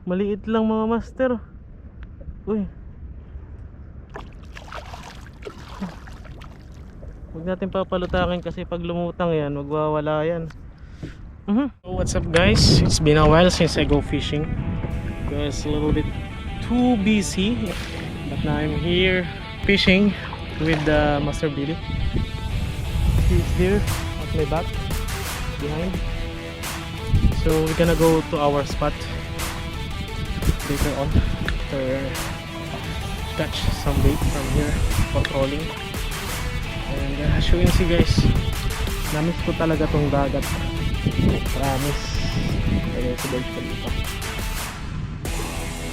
Maliit lang mga master. Uy. Huwag natin papalutangin kasi pag lumutang yan, magwawala yan. So what's up guys? It's been a while since I go fishing. Because a little bit too busy. But now I'm here fishing with Master Billy. He's there at my back, behind. So we're gonna go to our spot later on to catch some bait from here for trolling. And as you can see guys, namiss ko talaga tong dagat. Promise. Kaya si Birds dito.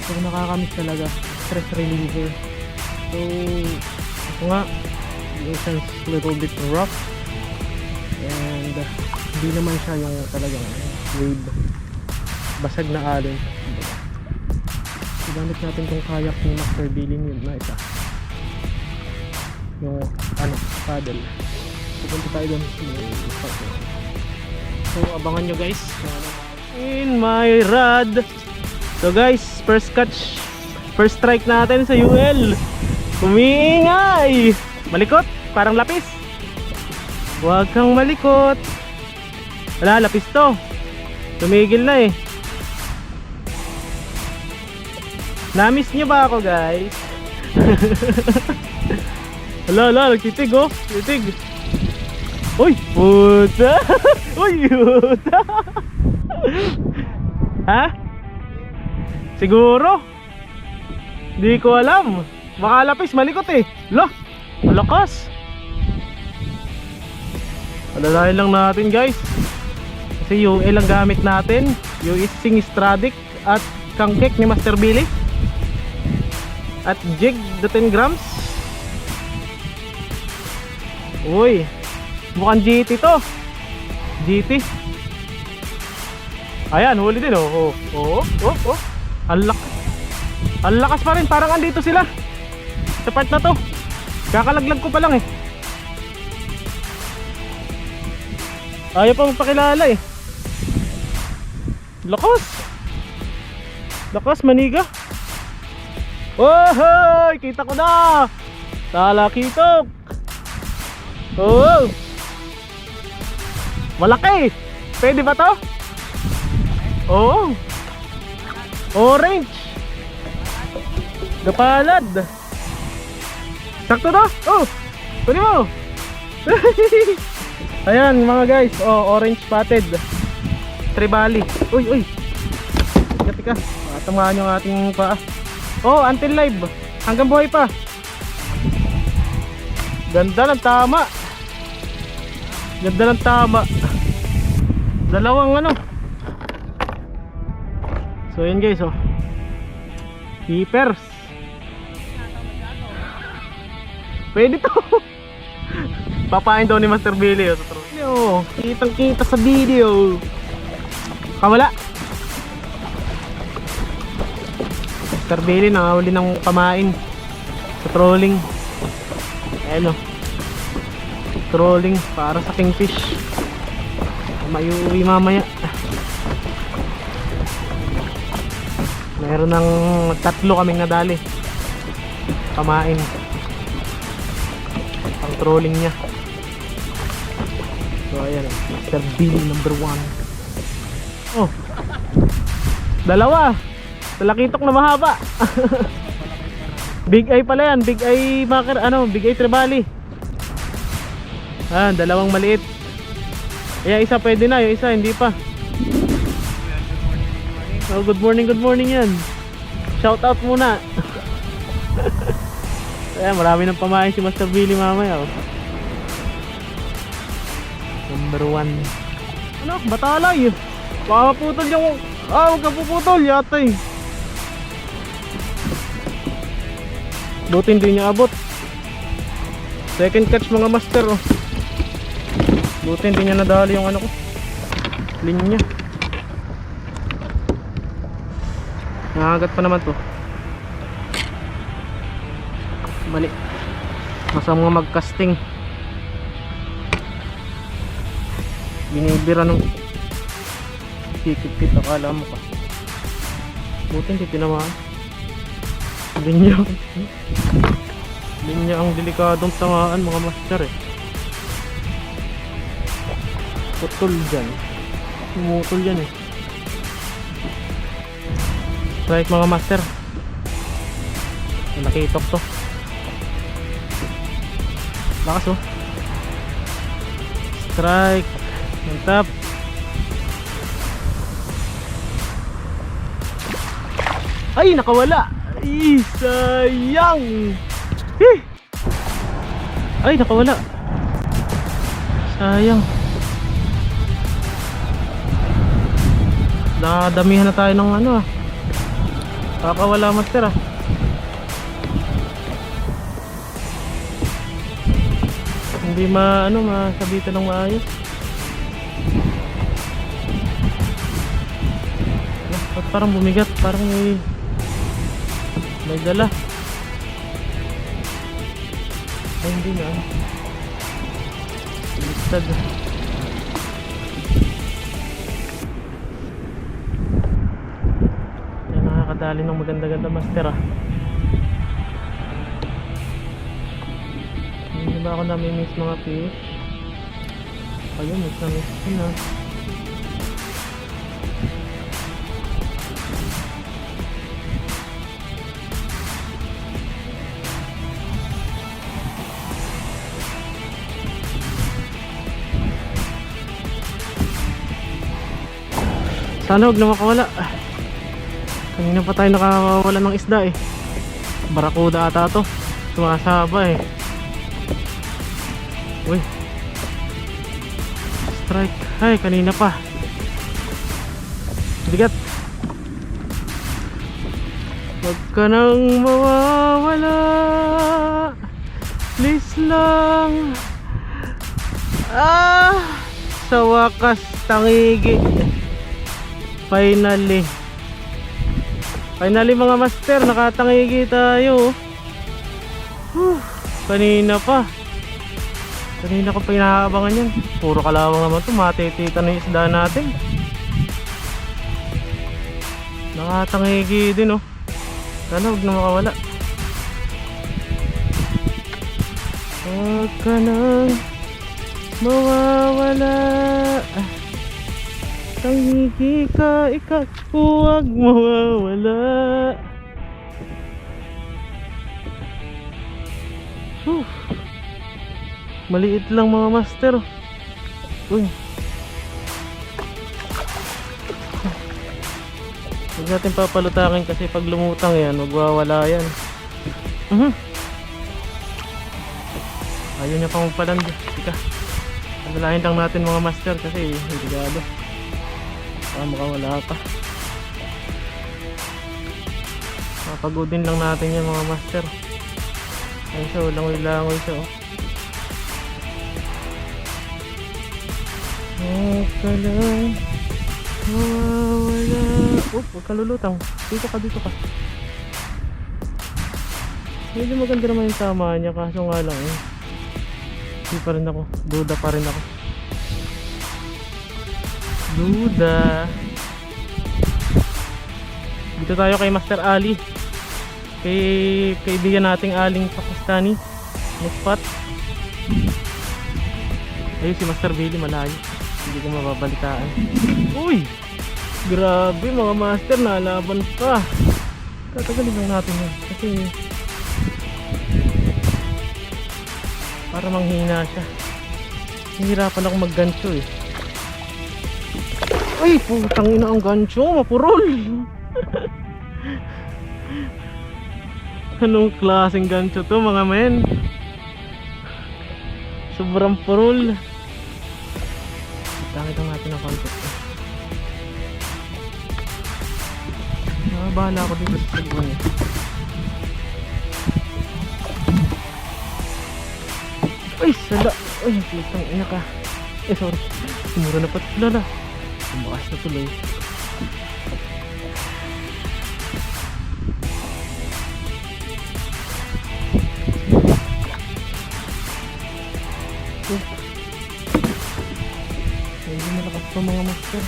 So nakakamiss talaga. Stress reliever. So ito nga, the ocean's little bit rough. And hindi naman siya yung talagang wave. Basag na alon. So gamit natin tong kayak ni Master Billy yun na isa. Yung paddle. Pupunta tayo doon. So abangan nyo guys in my rod. So guys, first catch, first strike natin sa UL. Umiingay. Malikot, parang lapis. Huwag kang malikot. Wala, lapis to. Tumigil na eh. Namiss nyo ba ako guys? Hala, nagtitig oh. Titig. Uy, puta. Uy, puta. Ha? Siguro? Di ko alam. Baka lapis, malikot eh. Lah, malakas. Alalahin lang natin guys. Kasi UL ang gamit natin. Yung Sing Stradic at kangkek ni Master Billy. At jig the 10 grams. Uy, mukhang GT to. GT. Ayan, huli din oh. Oh. Ang lakas pa rin, parang andito sila sa part na to. Kakalaglag ko pa lang eh. Ayaw pa magpakilala eh. Lakas maniga. Oh, kita ko na. Talakitok. Oh, malaki. Pwede ba to? Oh, orange. Gapalad. Sakto to? Oh, pwede mo. Ayan mga guys, oh, orange spotted tribali. Uy. Tika. Tamahan yung ating paa. Oh, until live. Hanggang buhay pa. Ganda ng tama. Dalawang ano. So yun guys oh. Keepers. Pwede to. Papain daw ni Master Billy oh. Kitang kita sa video. Kamala. Master Billy nakahuli ng pamain sa trolling. Ayan o, trolling para sa kingfish. Mayuwi mamaya. Meron ng 3 kaming nadali pamain ang trolling niya. So ayan o, Master Billy number 1. Oh, dalawa. Talakitok na mahaba. Big eye pala yan, big eye maker, big eye tribali. Dalawang maliit. Kaya isa pwede na, yung isa hindi pa. Oh, good morning yan. Shout out muna. Ayan, marami nang pamain si Master Billy mamaya oh. Number 1. Batalay. Baka maputol yung huwag ka puputol yata eh. Buti hindi niya abot. Second catch mga master oh. Buti hindi niya nadali yung linya. Nakagat pa naman to. Mali. Masama mag-casting. Binibira nung kikit-kit, akala mo pa. Buti hindi tinamaan. Linya. Linya ang delikadong tamaan mga master eh. Putol dyan. Pumutol yan eh. Strike mga master. Nakitok to. Lakas oh. Strike. Mantap. Ay, nakawala. Ay, sayang. Ay, nakawala. Sayang. Nadamihan na tayo ng ano ah. Kakawala master ah. Hindi masabitan ng maayos. At parang bumigat, parang may dala. Ay hindi na listad. Yan, nakakadali ng maganda-ganda master ah. Hindi ba ako nami-miss mga fish? Ayun, miss na miss ko na. Sana huwag na makawala. Kanina pa tayo nakawala ng isda eh. Barakuda ata to. Sumasaba eh. Uy. Strike. Ay, kanina pa. Bigat. Huwag ka nang mawawala. Please lang. Sa wakas tangigi. Finally mga master, nakatangigi tayo. Kanina ko pa inaabangan yan. Puro kalawang naman to, matitita na yung isda natin. Nakatangigi din oh. Sana huwag na makawala. Huwag ka nang mawawala. Tangigi ka, ikaw, huwag mawawala. Maliit lang mga master. Uy. Huwag natin papalutakin kasi pag lumutang yan, magwawala yan. Ayaw niya pang magpaland. Tika. Alalahin lang natin mga master kasi hindi gado. Makawala pa. Papagodin lang natin yan mga master. Ayun siya, langoy-langoy siya oh. Huwag ka lang mawawala. Huwag ka lulutang. Dito ka. Medyo maganda naman yung tama niya, kaso nga lang eh. Hindi pa rin ako. Duda pa rin ako. Duda. Dito tayo kay Master Ali. Kaibigan nating Aling Pakistani. Next spot. Ayun si Master Billy malayo. Hindi ko mababalitaan. Uy! Grabe mga master, nalaban pa. Tatagalin lang natin yan. Kasi para manghina siya. Hihirapan ako maggancho eh. Ay, putang ina ang gancho, mapurol. Anong klaseng gancho to mga men? Sobrang purol. Tangit lang natin ang concept. Bahala ako dito sa saluan eh. Ay, sala. Ay, putang ina ka. Sorry. Sumura na pati lala. Tumakas na tuloy. Medyo malakas pa mga master.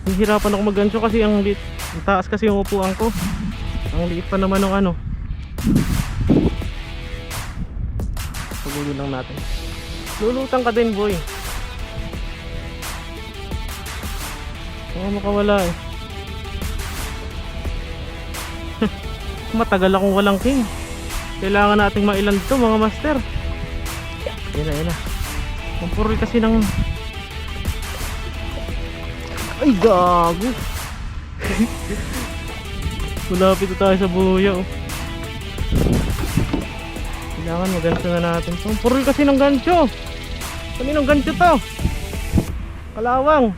Hihirapan ako maggancho kasi ang liit. Ang taas kasi yung upuan ko. Ang liit pa naman ng ano. Pagulin lang natin. Lulutang ka din, boy. Baka makawala eh. Matagal akong walang king. Kailangan nating mailan to mga master. Yan na. Ang purol kasi ng... Ay gago. Malapit na tayo sa buya oh. Kailangan magancho na natin to. Ang purol kasi ng gancho. Kaninong gancho to? Kalawang.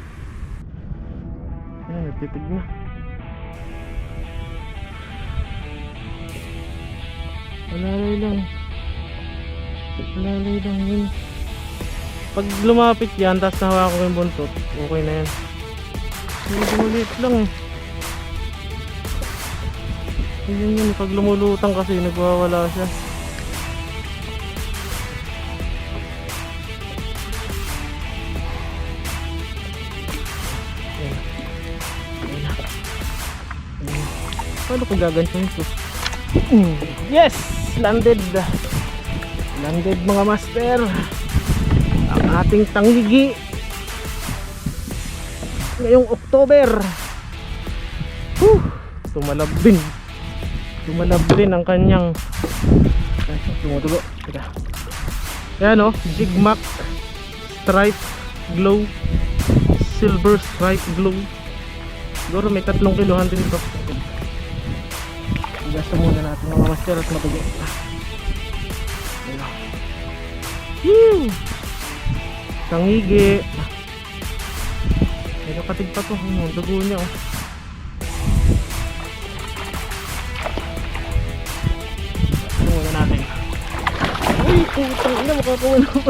Ayan, nagtitig na. Alalay lang yun. Pag lumapit yan, tapos nahawa ko yung buntot, okay na yan. Medyo maliit lang eh. Yun, pag lumulutang kasi nagwawala siya. Ayan. Paano kung gaganyan ito? Yes! Landed mga master ang ating tangigi ngayong October. Tumalablin ang kanyang tumutugo. Ayan o, Jigmac Stripe Glow, Silver Stripe Glow. Siguro may 3 kilohan din ito. Gasta muna natin mga master at matugo. Tangigi. May kapatid pa to. Ang dugo niya oh. Ito muna natin. Uy, putang ina, makakawan ako.